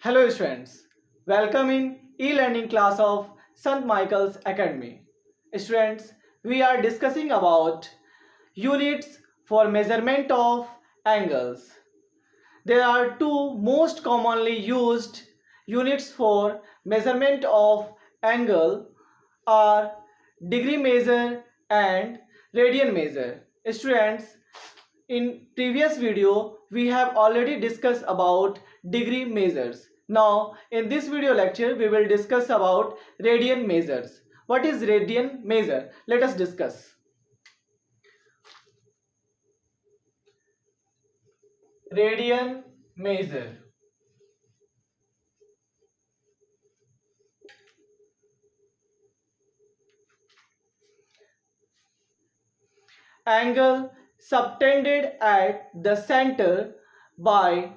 Hello students, welcome in e-learning class of St. Michael's Academy. Students, we are discussing about units for measurement of angles. There are two most commonly used units for measurement of angle are degree measure and radian measure. Students, in previous video we have already discussed about degree measures. Now in this video lecture we will discuss about radian measures. What is radian measure? Let us discuss. Radian measure. Angle subtended at the center by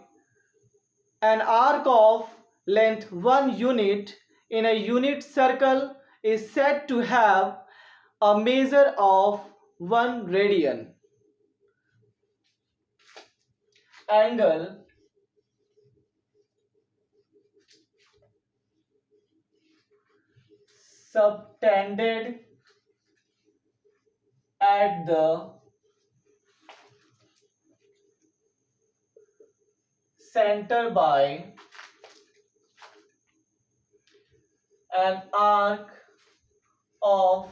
an arc of length 1 unit in a unit circle is said to have a measure of 1 radian. Angle subtended at the center by an arc of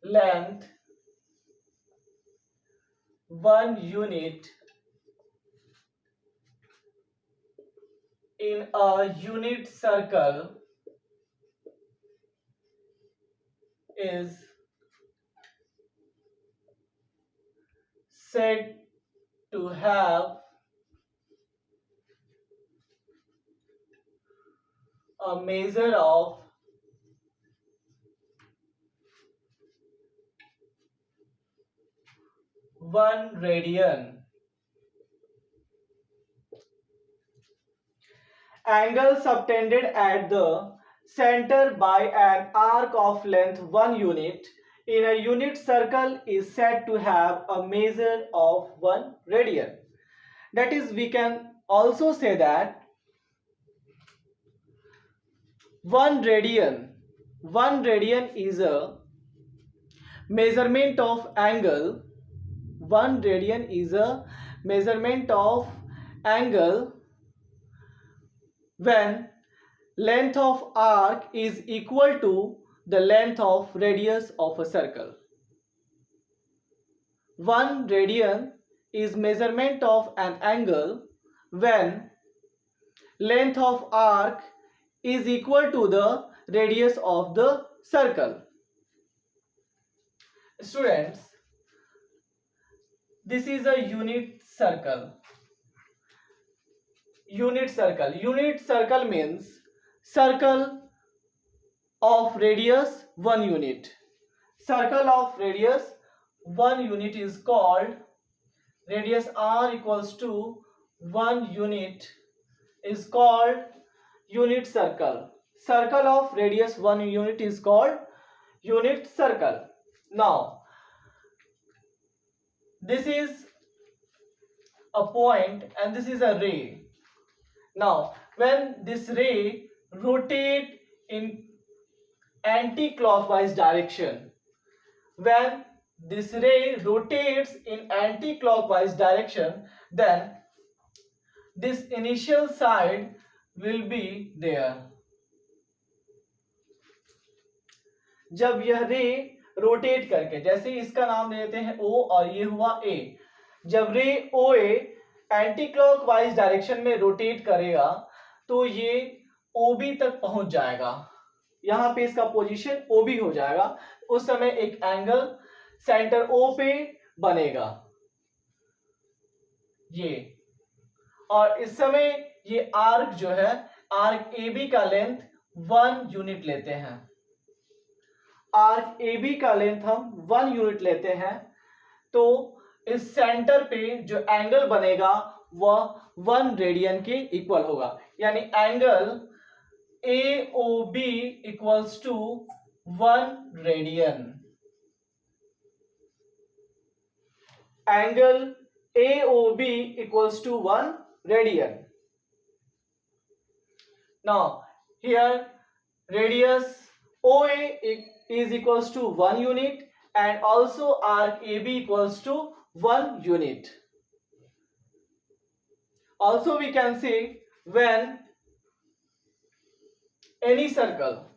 length 1 unit in a unit circle is said to have a measure of 1 radian. Angle subtended at the center by an arc of length 1 unit in a unit circle is said to have a measure of 1 radian. That is, we can also say that 1 radian is a measurement of angle. 1 radian is a measurement of angle when length of arc is equal to the length of radius of a circle. 1 radian is measurement of an angle when length of arc is equal to the radius of the circle. Students, this is a unit circle. Unit circle means circle of radius 1 unit. Circle of radius 1 unit is called radius r equals to 1 unit is called unit circle. Circle of radius 1 unit is called unit circle. Now this is a point and this is a ray. Now when this ray rotate in anti-clockwise direction, when this ray rotates in anti-clockwise direction, then this initial side will be there. जब यह रे rotate करके, जैसे इसका नाम दे देते हैं O और ये हुआ A, जब रे OA एंटी क्लॉकवाइज डायरेक्शन में रोटेट करेगा तो ये OB तक पहुंच जाएगा. यहां पे इसका पोजीशन OB हो जाएगा. उस समय एक एंगल सेंटर O पे बनेगा ये, और इस समय ये आर्क जो है, आर्क AB का लेंथ 1 यूनिट लेते हैं. आर्क AB का लेंथ हम 1 यूनिट लेते हैं, तो इस सेंटर पे जो एंगल बनेगा वह 1 रेडियन के इक्वल होगा. यानी angle AOB equals to 1 radian. Angle AOB equals to 1 radian. Now here radius OA is equals to 1 unit and also arc AB equals to 1 unit. Also we can say when any circle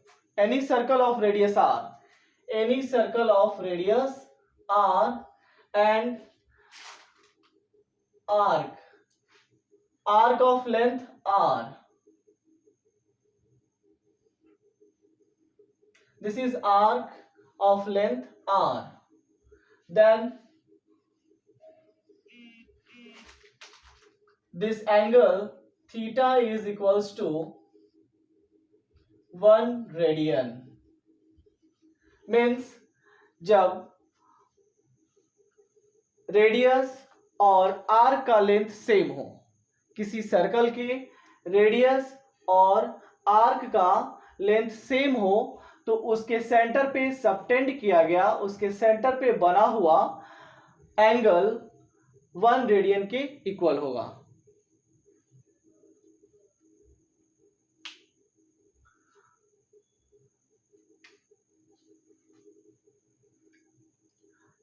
of radius r, any circle of radius r and arc of length r, this is arc of length r, then this angle theta is equals to 1 radian. Means जब radius और arc का length same हो, किसी circle के radius और arc का length same हो, तो उसके सेंटर पे सबटेंड किया गया, उसके सेंटर पे बना हुआ एंगल 1 रेडियन के इक्वल होगा.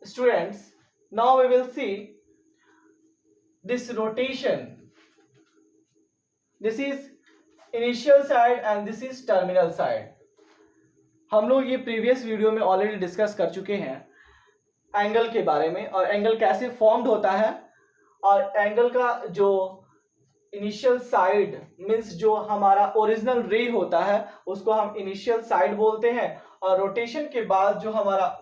Students, now we will see this rotation. This is initial side and this is terminal side. हम लोग ये प्रीवियस वीडियो में ऑलरेडी डिस्कस कर चुके हैं एंगल के बारे में, और एंगल कैसे फॉर्म्ड होता है, और एंगल का जो इनिशियल साइड मीन्स जो हमारा ओरिजिनल रे होता है उसको हम इनिशियल साइड बोलते हैं, और रोटेशन के बाद जो हमारा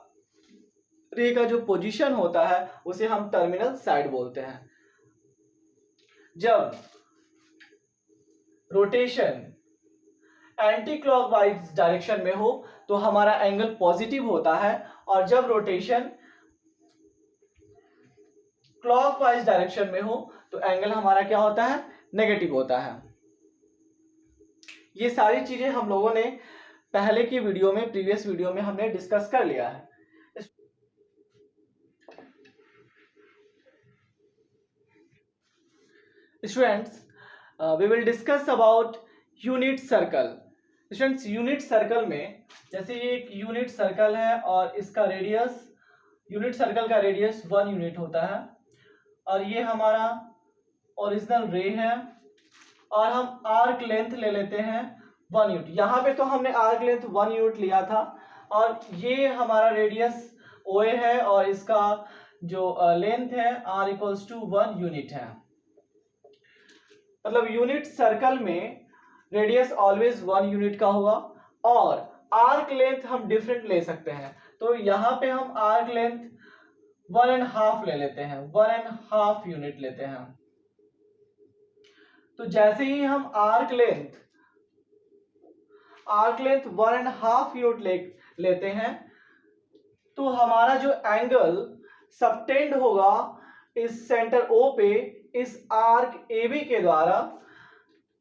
रे का जो पोजीशन होता है उसे हम टर्मिनल साइड बोलते हैं. जब रोटेशन एंटी क्लॉकवाइज डायरेक्शन में हो तो हमारा एंगल पॉजिटिव होता है, और जब रोटेशन क्लॉकवाइज डायरेक्शन में हो तो एंगल हमारा क्या होता है, नेगेटिव होता है. ये सारी चीजें हम लोगों ने पहले की वीडियो में, प्रीवियस वीडियो में हमने डिस्कस कर लिया है. Students, we will discuss about unit circle. Students, unit circle में जैसे ये एक यूनिट सर्कल है और इसका रेडियस, यूनिट सर्कल का रेडियस 1 यूनिट होता है, और ये हमारा ओरिजिनल रे है, और हम आर्क लेंथ ले लेते हैं 1 यूनिट. यहाँ पे तो हमने आर्क लेंथ 1 यूनिट लिया था, और ये हमारा रेडियस OA है और इसका जो लेंथ है r इक्वल्स टू 1 यूनिट है. मतलब यूनिट सर्कल में रेडियस ऑलवेज 1 यूनिट का होगा, और आर्क लेंथ हम डिफरेंट ले सकते हैं. तो यहाँ पे हम आर्क लेंथ 1.5 ले लेते हैं, 1.5 यूनिट लेते हैं. तो जैसे ही हम आर्क लेंथ 1.5 यूनिट लेते हैं, तो हमारा जो एंगल सबटेंड होगा इस सेंटर O पे इस आर्क AB के द्वारा,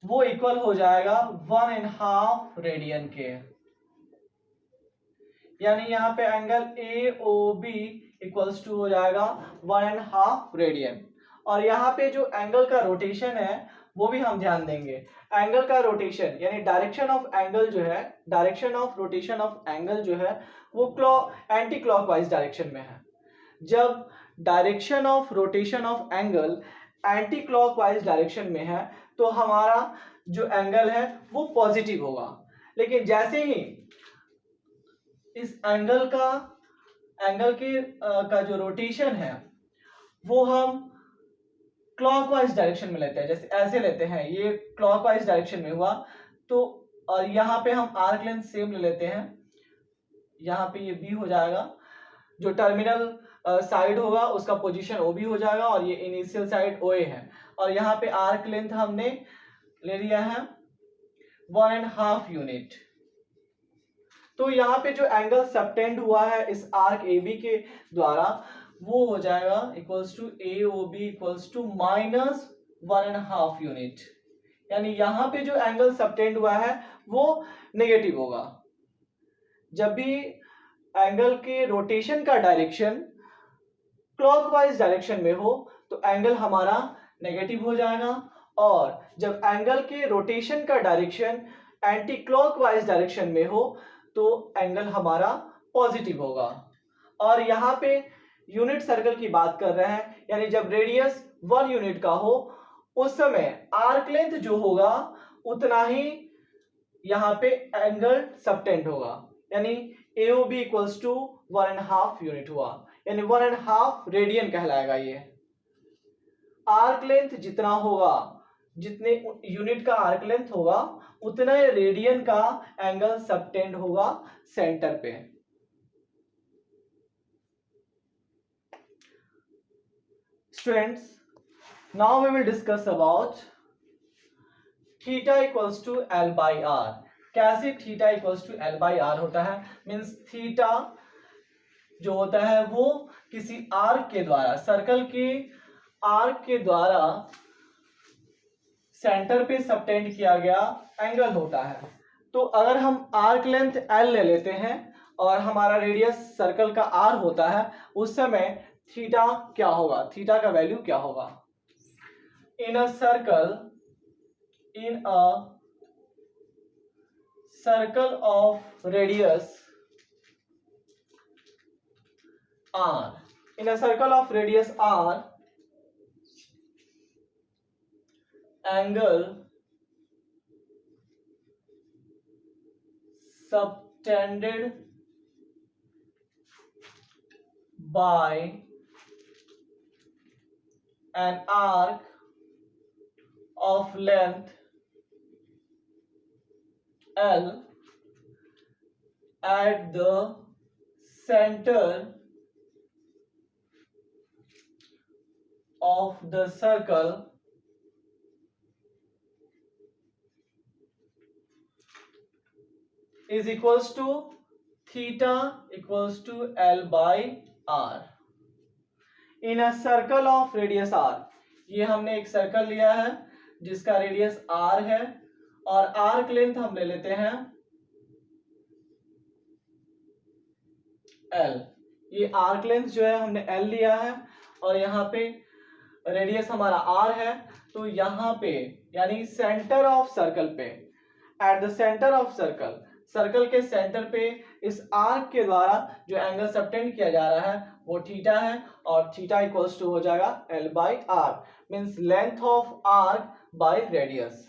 वो इक्वल हो जाएगा 1.5 रेडियन के. यानी यहाँ पे एंगल AOB इक्वल्स टू हो जाएगा 1.5 रेडियन. और यहाँ पे जो एंगल का रोटेशन है वो भी हम ध्यान देंगे. एंगल का रोटेशन यानी डायरेक्शन ऑफ एंगल जो है, direction of rotation of angle जो है वो एंटी क्लॉकवाइज डायरेक्शन में है. जब direction of rotation of angle anti clockwise direction में है तो हमारा जो एंगल है वो पॉजिटिव होगा. लेकिन जैसे ही इस एंगल का जो रोटेशन है वो हम क्लॉकवाइज डायरेक्शन में लेते हैं, जैसे ऐसे लेते हैं, ये क्लॉकवाइज डायरेक्शन में हुआ तो, और यहाँ पे हम आर्क लेंथ सेम ले लेते हैं, यहाँ पे ये B हो जाएगा, जो टर्मिनल साइड होगा उसका पोजीशन OB हो जाएगा, और ये इनिशियल साइड OA है, और यहाँ पे आर्क लेंथ हमने ले लिया है 1.5 यूनिट. तो यहाँ पे जो एंगल सबटेंड हुआ है इस आर्क AB के द्वारा वो हो जाएगा equals to AOB equals to -1.5 unit. यानी यहाँ पे जो एंगल सबटेंड हुआ है वो नेगेटिव होगा. जब भी एंगल के रोटेशन का डायरेक्शन क्लॉकवाइज डायरेक्शन में हो तो एंगल हमारा नेगेटिव हो जाएगा, और जब एंगल के रोटेशन का डायरेक्शन एंटी क्लॉकवाइज डायरेक्शन में हो तो एंगल हमारा पॉजिटिव होगा। और यहाँ पे यूनिट सर्कल की बात कर रहे हैं, यानी जब रेडियस 1 यूनिट का हो उस समय आर्क लेंथ जो होगा उतना ही यहाँ पे एंगल सबटेंड होगा, यानी AOB इक्वल्स टू 1.5 यूनिट हुआ, यानी 1.5 रेडियन कहलाएगा। ये आर्क लेंथ जितना होगा, जितने यूनिट का आर्क लेंथ होगा उतना रेडियन का एंगल सबटेंड होगा सेंटर पे। Students, now we will discuss about theta equals to L by r. कैसे theta equals to L by r होता है, मीन्स थीटा जो होता है वो किसी आर्क के द्वारा, सर्कल के आर्क के द्वारा सेंटर पे सबटेंड किया गया एंगल होता है। तो अगर हम आर्क लेंथ L ले लेते हैं और हमारा रेडियस सर्कल का R होता है, उस समय थीटा क्या होगा, थीटा का वैल्यू क्या होगा। In a circle of radius R, in a circle of radius R, angle subtended by an arc of length L at the center of the circle is equals to theta equals to L by R in a circle of radius R। ये हमने एक circle लिया है जिसका radius R है और arc length हम ले लेते हैं L। ये आर्क लेंथ जो है हमने L लिया है और यहाँ पे रेडियस हमारा R है, तो यहाँ पे यानी सेंटर ऑफ सर्कल पे, eight the centre of circle, circle के सेंटर पे इस आर्क के द्वारा जो एंगल सबटेंड किया जा रहा है वो थीटा है और थीटा इक्वल्स टू हो जाएगा L by R, means length of arc by radius.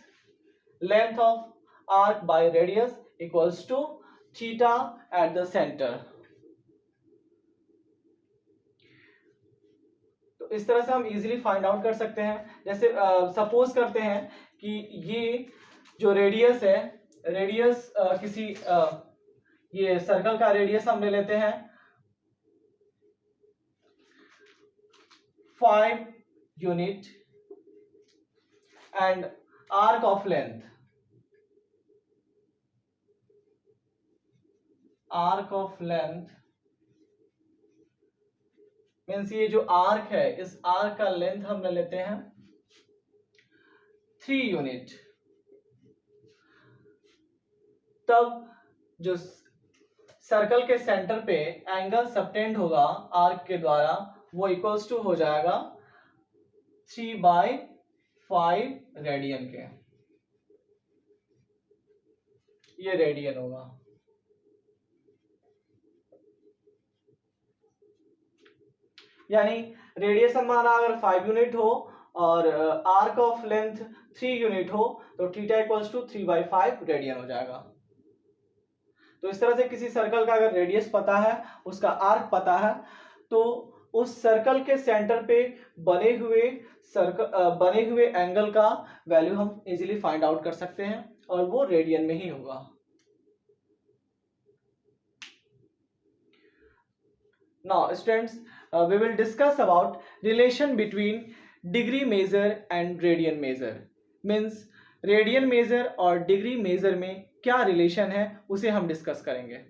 Length of arc by radius equals to theta at the centre. इस तरह से हम इजीली फाइंड आउट कर सकते हैं। जैसे सपोज करते हैं कि ये जो रेडियस है, रेडियस किसी ये सर्कल का रेडियस हम ले लेते हैं 5 unit and arc of length, arc of length means ये जो आर्क है इस आर्क का लेंथ हम ले लेते हैं 3 यूनिट। तब जो सर्कल के सेंटर पे एंगल सबटेंड होगा आर्क के द्वारा वो इक्वल्स टू हो जाएगा 3/5 रेडियन के। ये रेडियन होगा। यानी रेडियस हमारा अगर 5 यूनिट हो और आर्क ऑफ लेंथ 3 यूनिट हो तो थीटा इक्वल्स टू 3/5 रेडियन हो जाएगा। तो इस तरह से किसी सर्कल का अगर रेडियस पता है, उसका आर्क पता है, तो उस सर्कल के सेंटर पे बने हुए एंगल का वैल्यू हम इजीली फाइंड आउट कर सकते हैं और वो रेडियन में ही होगा। Now students, we will discuss about relation between degree measure and radian measure। Means radian measure और degree measure में क्या relation है उसे हम डिस्कस करेंगे।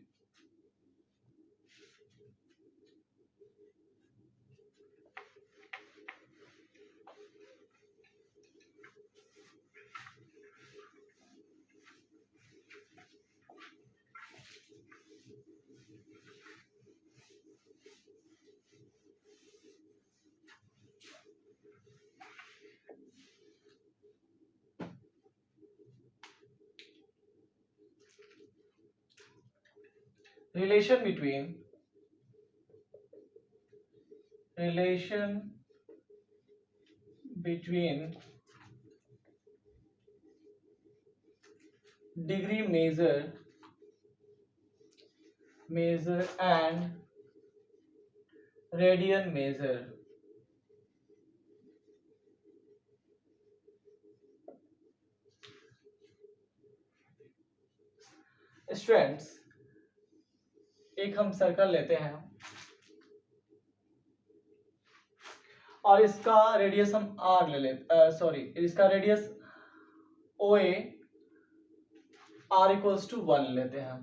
relation between degree measure and radian measure. Students, एक हम सर्कल लेते हैं और इसका रेडियस हम r ले लेते, सॉरी इसका radius OA r equals to 1 लेते हैं,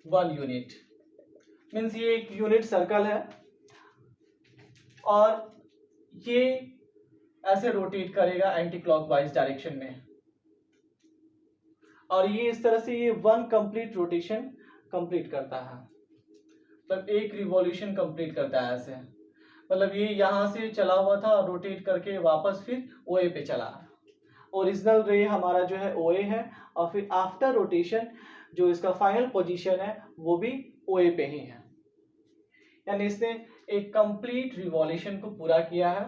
1 यूनिट। मीन्स ये एक यूनिट सर्कल है और ये ऐसे रोटेट करेगा एंटी क्लॉकवाइज डायरेक्शन में, और ये इस तरह से ये 1 कंप्लीट रोटेशन कंप्लीट करता है, मतलब एक रिवॉल्यूशन कंप्लीट करता है ऐसे। मतलब ये यहाँ से चला हुआ था, रोटेट करके वापस फिर OA पे चला। ओरिजिनल रे हमारा जो है OA है, और फिर आफ्टर रोटेशन जो इसका फाइनल पोजीशन है वो भी OA पे ही है। यानी इसने एक कंप्लीट रिवॉल्यूशन को पूरा किया है।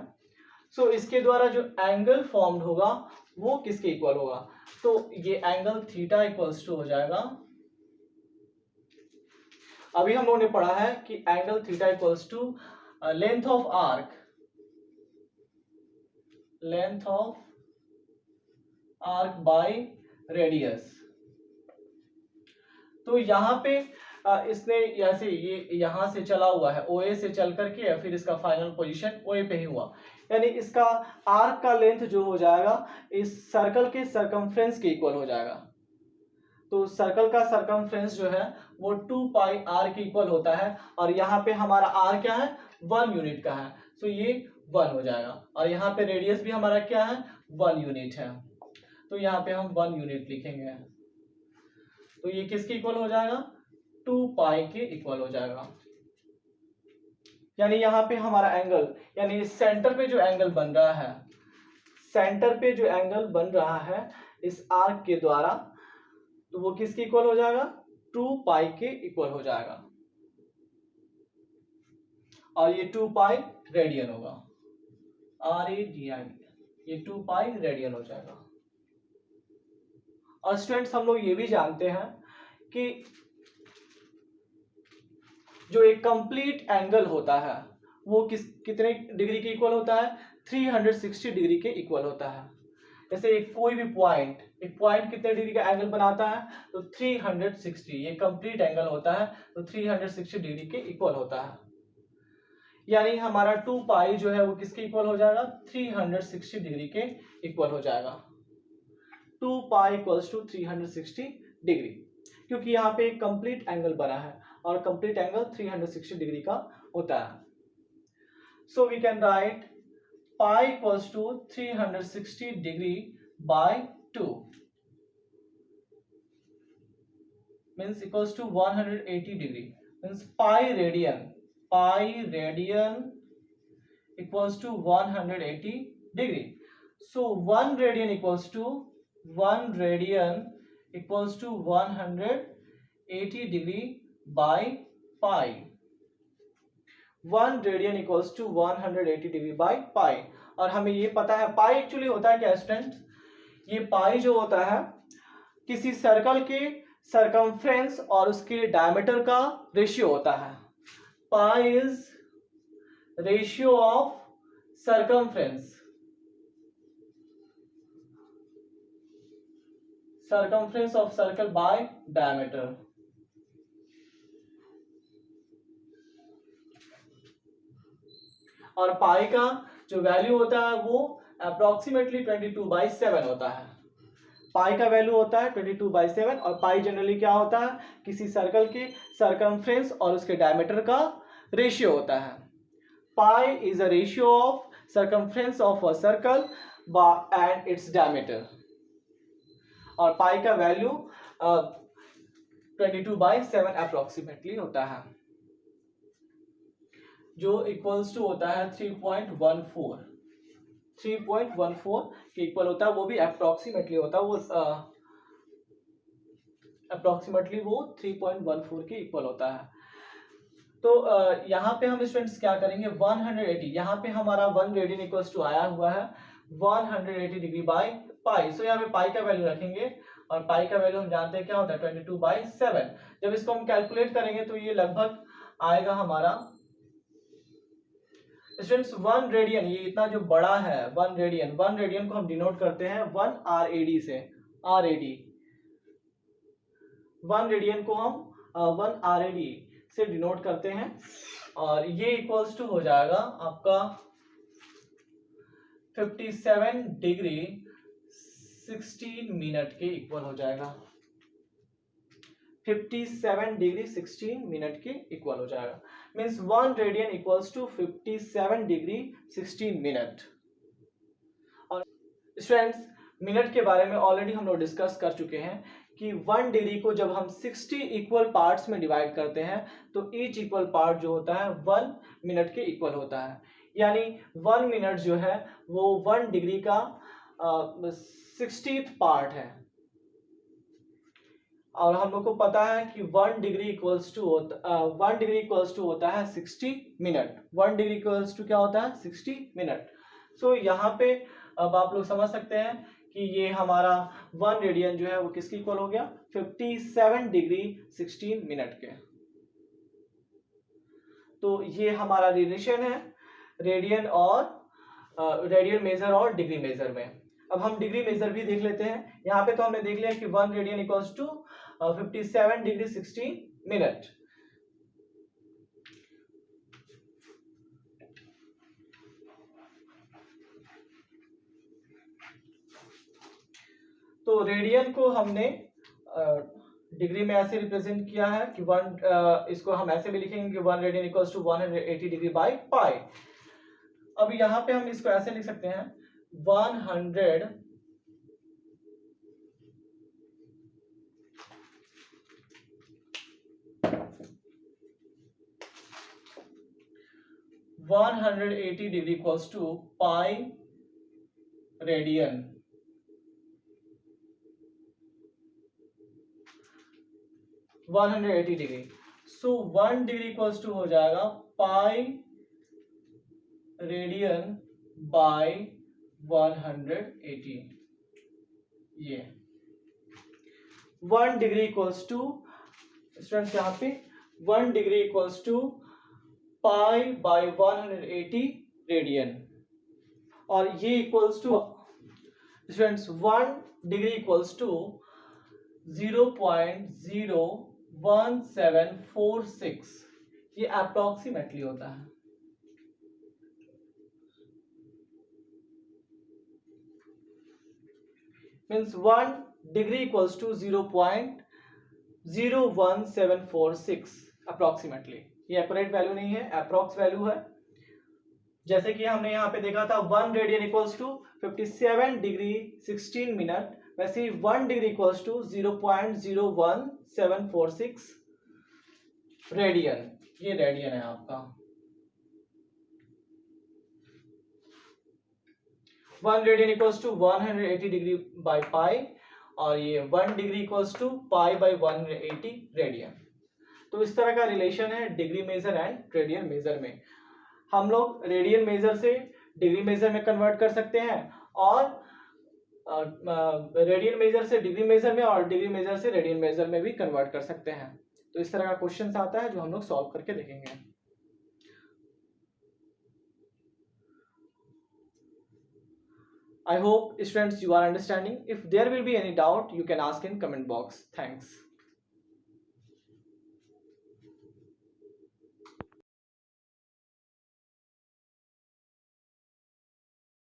सो इसके द्वारा जो एंगल फॉर्म्ड होगा वो किसके इक्वल होगा? तो ये एंगल थीटा इक्वल्स टू हो जाएगा, अभी हम लोगों ने पढ़ा है कि angle theta equals to length of arc by radius. तो यहाँ पे इसने ऐसे ये यहाँ से चला हुआ है, OA से चल करके फिर इसका फाइनल पोजीशन OA पे ही हुआ, यानी इसका आर्क का लेंथ जो हो जाएगा इस सर्कल के सरकमफ्रेंस के इक्वल हो जाएगा। तो सर्कल का सरकमफ्रेंस जो है वो 2 पाई r के इक्वल होता है, और यहाँ पे हमारा r क्या है? 1 यूनिट का है, तो ये 1 हो जाएगा। और यहाँ पे रेडियस भी हमारा क्या है? 1 यूनिट है, तो यहाँ पे हम 1 यूनिट लिखेंगे। तो ये किसके इक्वल हो जाएगा? 2 पाई के इक्वल हो जाएगा। यानी यहाँ पे हमारा एंगल, यानी सेंटर पे जो एंगल बन रहा है, सेंटर पे जो एंगल बन रहा है इस आर्क के द्वारा, तो वो किसके इक्वल हो जाएगा? 2 पाई के इक्वल हो जाएगा, और ये 2 पाई रेडियन होगा, RADI, ये 2 पाई रेडियन हो जाएगा। और स्टूडेंट्स हम लोग ये भी जानते हैं कि जो एक कंप्लीट एंगल होता है वो कितने डिग्री के इक्वल होता है? 360 डिग्री के इक्वल होता है। जैसे एक कोई भी पॉइंट, एक पॉइंट कितने डिग्री का एंगल बनाता है? तो 360, ये कंप्लीट एंगल होता है, तो 360 डिग्री के इक्वल होता है। यानी हमारा 2 पाई जो है वो किसके इक्वल हो जाएगा? 360 डिग्री के इक्वल हो जाएगा। 2 पाई इक्वल्स टू 360 डिग्री, क्योंकि यहाँ पे एक कंप्लीट एंगल बना है और कंप्लीट एंगल 360 डिग्री का होता है। So we can write pi equals to 360 degree by 2 means equals to 180 degree, means pi radian equals to 180 degree. So 1 radian equals to 180 degree by pi. 1 radian equals to 180 degree by pi. और हमें ये पता है पाई actually होता है क्या students? ये पाई जो होता है किसी सर्कल के सरकमफ्रेंस और उसके डायमीटर का रेशियो होता है। Pi is ratio of circumference of circle by diameter। और पाई का जो वैल्यू होता है वो अप्रोक्सीमेटली 22/7 होता है। पाई का वैल्यू होता है 22/7, और पाई जनरली क्या होता है? किसी सर्कल के सरकमफ्रेंस और उसके डायमीटर का रेशियो होता है। Pi is a ratio of circumference of a circle and its diameter, और पाई का वैल्यू 22/7 अप्रोक्सीमेटली होता है, जो इक्वल्स टू होता है 3.14 के इक्वल होता है। वो भी अप्रोक्सीमेटली होता है, वो अप्रोक्सीमेटली वो 3.14 के इक्वल होता है। तो यहाँ पे हम स्टूडेंट्स क्या करेंगे, 180, यहाँ पे हमारा 1 रेडियन इक्वल्स टू आया हुआ है 180 डिग्री बाई पाई। सो यहाँ पे पाई का वैल्यू रखेंगे और पाई का वैल्यू हम जानते हैं क्या होता है 22/7। जब इसको हम कैलकुलेट करेंगे तो ये लगभग आएगा हमारा स्टूडेंट्स 1 रेडियन, ये इतना जो बड़ा है 1 रेडियन को हम डिनोट करते हैं 1 RAD से। RAD 1 रेडियन को हम 1 RAD से डिनोट करते हैं और ये इक्वल्स टू हो जाएगा आपका 57 डिग्री 16 मिनट के इक्वल हो जाएगा। 57 डिग्री 16 मिनट के इक्वल हो जाएगा। Means 1 radian equals to 57 degree 16 minute. और स्टूडेंट्स मिनट के बारे में ऑलरेडी हम लोग डिस्कस कर चुके हैं कि 1 डिग्री को जब हम 60 इक्वल पार्ट्स में डिवाइड करते हैं तो ईच इक्वल पार्ट जो होता है 1 मिनट के इक्वल होता है। यानी 1 मिनट जो है वो 1 डिग्री का 60th पार्ट है। और हम लोग को पता है कि 1 डिग्री इक्वल्स टू होता है 60 मिनट। 1 डिग्री इक्वल्स टू क्या होता है 60 मिनट। सो यहाँ पे अब आप लोग समझ सकते हैं कि ये हमारा 1 रेडियन जो है वो किसके इक्वल हो गया 57 डिग्री 16 मिनट के। तो ये हमारा रिलेशन है रेडियन मेजर और डिग्री मेजर में। अब हम डिग्री मेजर भी देख लेते हैं। यहाँ पे तो हमने देख लिया कि 1 radian equals to 57 degree 16 minute. तो रेडियन को हमने डिग्री में ऐसे रिप्रेजेंट किया है कि इसको हम ऐसे भी लिखेंगे कि 1 radian equals to 180 degree by pi. अब यहाँ पे हम इसको ऐसे लिख सकते हैं 100 180 degree equals to pi radian. So 180 degree, so 1 degree equals to हो जाएगा पाई रेडियन बाय 180। ये 1 डिग्री इक्वल्स टू स्टूडेंट्स यहाँ पे 1 degree equals to pi by 180 radian. और ये equals to students 1 degree equals to 0.01746। ये अप्रोक्सीमेटली होता है। मीन्स 1 डिग्री इक्वल्स टू 0.01746 अप्रोक्सीमेटली। ये एक्यूरेट वैल्यू नहीं है, अप्रोक्स वैल्यू है। जैसे कि हमने यहाँ पे देखा था 1 radian equals to 57 degree 16 minute, वैसे ही 1 डिग्री इक्वल्स टू 0.01746 रेडियन। ये रेडियन है आपका। 1 radian equals to 180 degree by pi और ये 1 degree equals to pi by 180 radian. तो इस तरह का रिलेशन है degree measure and radian measure में। हम लोग रेडियन मेजर से डिग्री मेजर में कन्वर्ट कर सकते हैं और रेडियन मेजर से डिग्री मेजर में और डिग्री मेजर से रेडियन मेजर में भी कन्वर्ट कर सकते हैं। तो इस तरह का क्वेश्चन आता है जो हम लोग सॉल्व करके देखेंगे। I hope students you are understanding. If there will be any doubt, you can ask in comment box. Thanks.